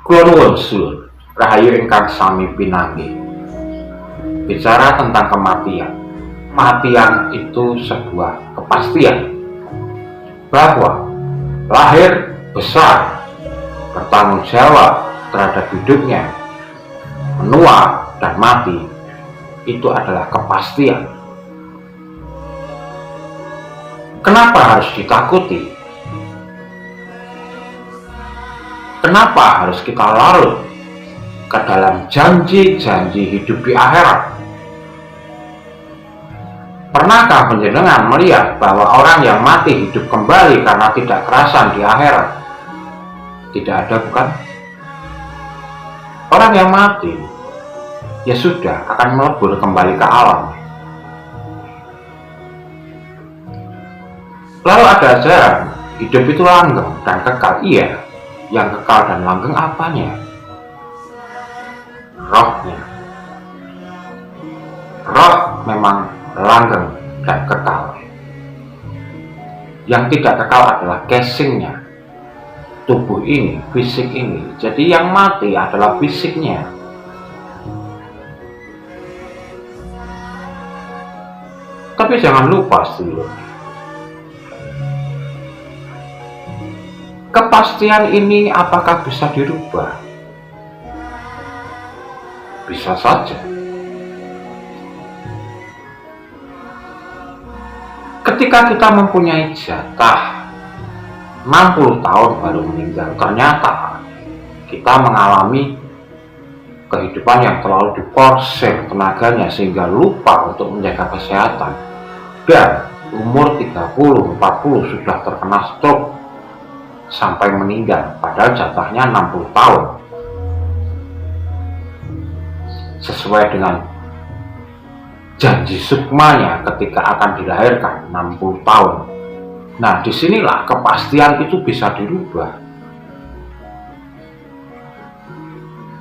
Kula nuwun sedulur, rahayu ingkang sami pinanggih. Bicara tentang kematian. Kematian itu sebuah kepastian bahwa lahir besar, bertanggung jawab terhadap hidupnya, menua dan mati, itu adalah kepastian. Kenapa harus ditakuti? Kenapa harus kita larut ke dalam janji-janji hidup di akhirat? Pernahkah panjenengan melihat bahwa orang yang mati hidup kembali karena tidak kerasan di akhirat? Tidak ada, bukan? Orang yang mati, ya sudah, akan melebur kembali ke alam. Lalu ada ajaran, hidup itu langgeng dan kekal. Iya, yang kekal dan langgeng apanya? Rohnya. Roh memang langgeng dan kekal. Yang tidak kekal adalah casingnya, tubuh ini, fisik ini. Jadi yang mati adalah fisiknya. Tapi jangan lupa sedulur, kepastian ini apakah bisa dirubah? Bisa saja. Ketika kita mempunyai jatah 60 tahun baru meninggal, ternyata kita mengalami kehidupan yang terlalu diporsir tenaganya sehingga lupa untuk menjaga kesehatan, dan umur 30-40 sudah terkena stroke sampai meninggal, padahal jatahnya 60 tahun sesuai dengan janji sukmanya ketika akan dilahirkan 60 tahun. Nah, disinilah kepastian itu bisa dirubah.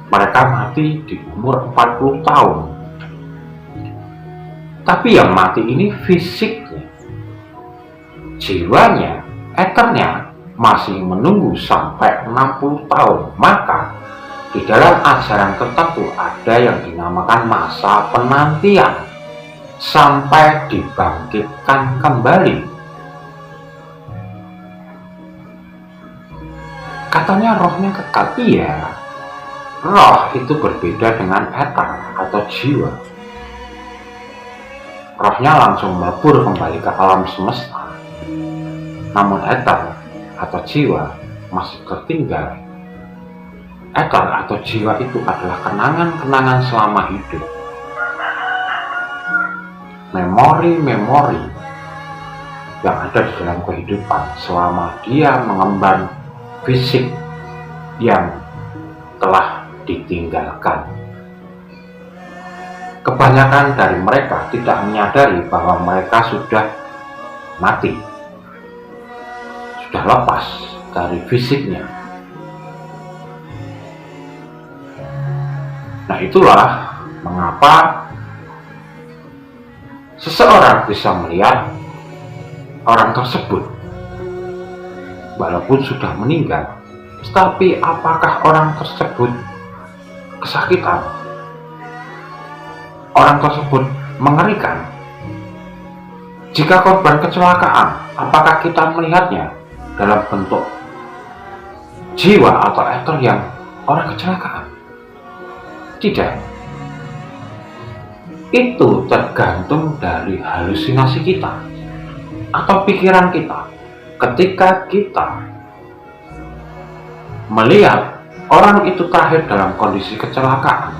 Mereka mati di umur 40 tahun. Tapi yang mati ini fisiknya, jiwanya, eternya masih menunggu sampai 60 tahun. Maka di dalam ajaran tertentu ada yang dinamakan masa penantian sampai dibangkitkan kembali. Katanya rohnya kekal. Iya, roh itu berbeda dengan eter atau jiwa. Rohnya langsung melebur kembali ke alam semesta, namun eter atau jiwa masih tertinggal. Eter atau jiwa itu adalah kenangan-kenangan selama hidup, memori-memori yang ada di dalam kehidupan selama dia mengemban fisik yang telah ditinggalkan. Kebanyakan dari mereka tidak menyadari bahwa mereka sudah mati, sudah lepas dari fisiknya. Nah, itulah mengapa seseorang bisa melihat orang tersebut walaupun sudah meninggal, tetapi apakah orang tersebut kesakitan? Orang tersebut mengerikan? Jika korban kecelakaan, apakah kita melihatnya dalam bentuk jiwa atau eter yang orang kecelakaan? Tidak. Itu tergantung dari halusinasi kita atau pikiran kita. Ketika kita melihat orang itu terakhir dalam kondisi kecelakaan,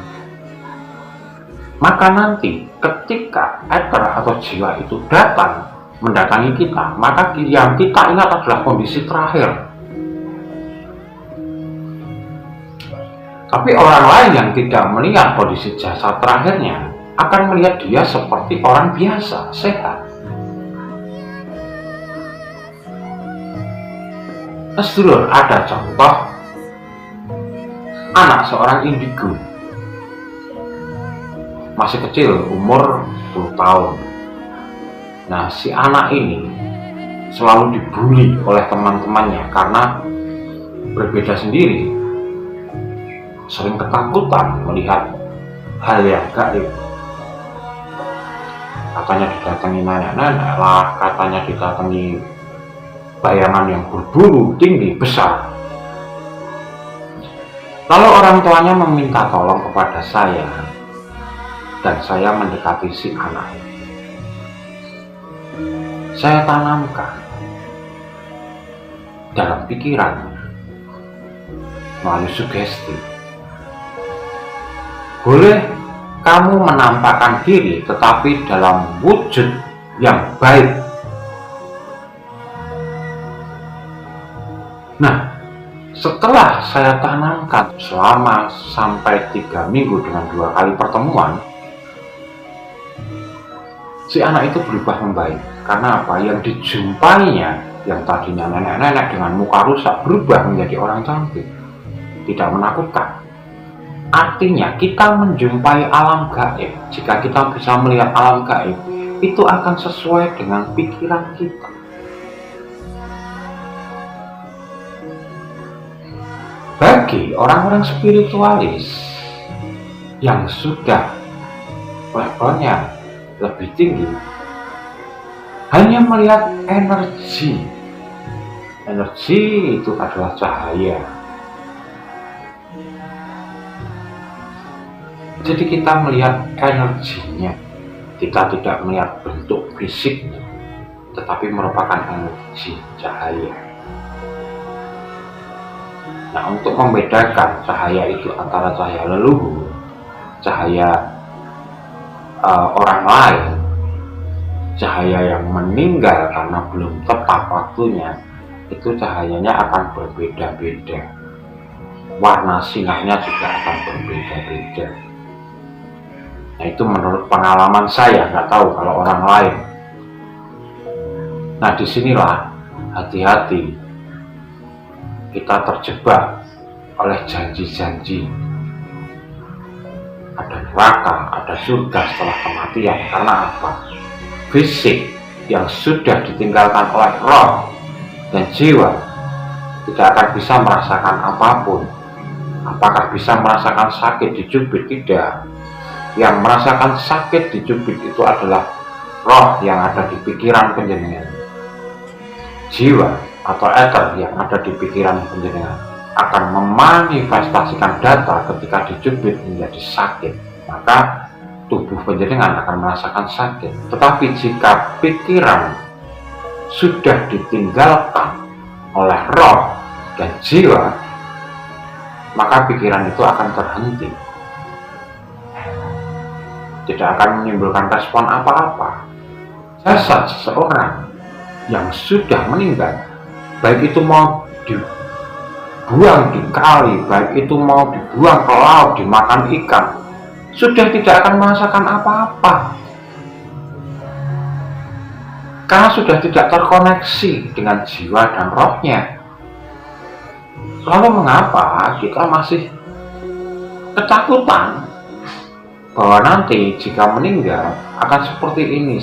maka nanti ketika eter atau jiwa itu datang mendatangi kita, maka yang kita ingat adalah kondisi terakhir. Tapi orang lain yang tidak melihat kondisi jasad terakhirnya akan melihat dia seperti orang biasa, sehat. Sedulur, ada contoh anak seorang indigo, masih kecil, umur 10 tahun. Nah, si anak ini selalu dibully oleh teman-temannya karena berbeda sendiri. sering ketakutan melihat hal yang gaib. Katanya didatangi nenek-nenek lah, katanya didatangi bayangan yang berbulu tinggi besar. Lalu orang tuanya meminta tolong kepada saya, dan saya mendekati si anak. Saya tanamkan dalam pikiran melalui sugesti, boleh kamu menampakkan diri tetapi dalam wujud yang baik. Nah, setelah saya tanamkan selama sampai 3 minggu dengan 2 kali pertemuan, si anak itu berubah membaik. Karena apa? Yang dijumpainya, yang tadinya nenek-nenek dengan muka rusak, berubah menjadi orang cantik, tidak menakutkan. Artinya kita menjumpai alam gaib. Jika kita bisa melihat alam gaib, itu akan sesuai dengan pikiran kita. Bagi orang-orang spiritualis yang sudah levelnya lebih tinggi, hanya melihat energi. Energi itu adalah cahaya. Jadi kita melihat energinya, kita tidak melihat bentuk fisiknya, tetapi merupakan energi cahaya. Nah, untuk membedakan cahaya itu antara cahaya leluhur, cahaya orang lain, cahaya yang meninggal karena belum tepat waktunya, itu cahayanya akan berbeda-beda. Warna sinarnya juga akan berbeda-beda. Nah, itu menurut pengalaman saya, nggak tahu kalau orang lain. Nah, disinilah hati-hati kita terjebak oleh janji-janji. Ada neraka, ada surga setelah kematian. Karena apa? Fisik yang sudah ditinggalkan oleh roh dan jiwa tidak akan bisa merasakan apapun. Apakah bisa merasakan sakit dicubit? Tidak. Yang merasakan sakit dicubit itu adalah roh yang ada di pikiran panjenengan. Jiwa atau ether yang ada di pikiran panjenengan akan memanifestasikan data ketika dicubit menjadi sakit. Maka tubuh panjenengan akan merasakan sakit. Tetapi jika pikiran sudah ditinggalkan oleh roh dan jiwa, maka pikiran itu akan terhenti, tidak akan menimbulkan respon apa-apa. Jasad seseorang yang sudah meninggal, baik itu mau dibuang di kali, baik itu mau dibuang ke laut, dimakan ikan, sudah tidak akan merasakan apa-apa, karena sudah tidak terkoneksi dengan jiwa dan rohnya. Lalu mengapa kita masih ketakutan bahwa nanti jika meninggal akan seperti ini?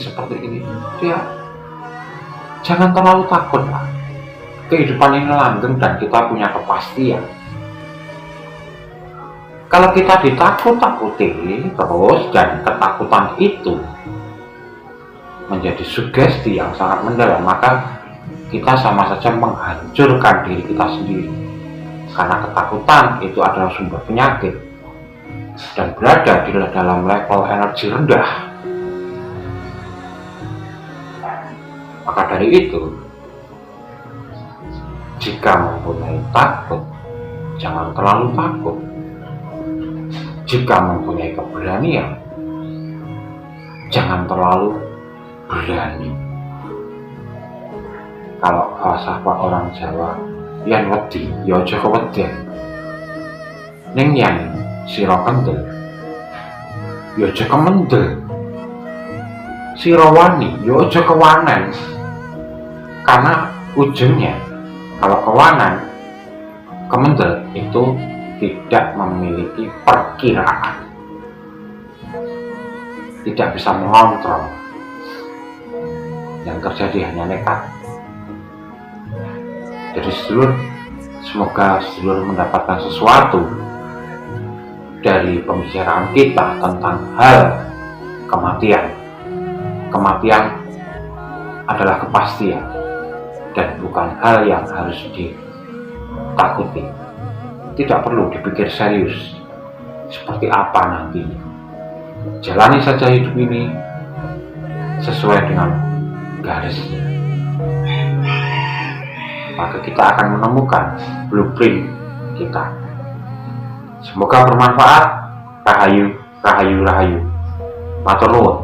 Ya, jangan terlalu takut lah. Kehidupan ini langgeng dan kita punya kepastian. Kalau kita ditakut-takuti terus dan ketakutan itu menjadi sugesti yang sangat mendalam, maka kita sama saja menghancurkan diri kita sendiri. Karena ketakutan itu adalah sumber penyakit dan berada di dalam level energi rendah. Maka dari itu, jika mempunyai takut, jangan terlalu takut. Jika mempunyai keberanian, jangan terlalu berani. Kalau falsafah orang Jawa, yen wedi ya aja keweden, ning yen sira kendel ya aja kemendel, sira wani ya aja kewanen. Karena ujungnya kalau kewanan, kemendel itu tidak memiliki perkiraan, tidak bisa mengontrol. Yang terjadi hanya nekat. Jadi sedulur, semoga sedulur mendapatkan sesuatu dari pembicaraan kita tentang hal kematian. Kematian adalah kepastian dan bukan hal yang harus ditakuti. Tidak perlu dipikir serius seperti apa nantinya. Jalani saja hidup ini sesuai dengan garisnya. Maka kita akan menemukan blueprint kita. Semoga bermanfaat. Rahayu, rahayu, rahayu. Matur nuwun.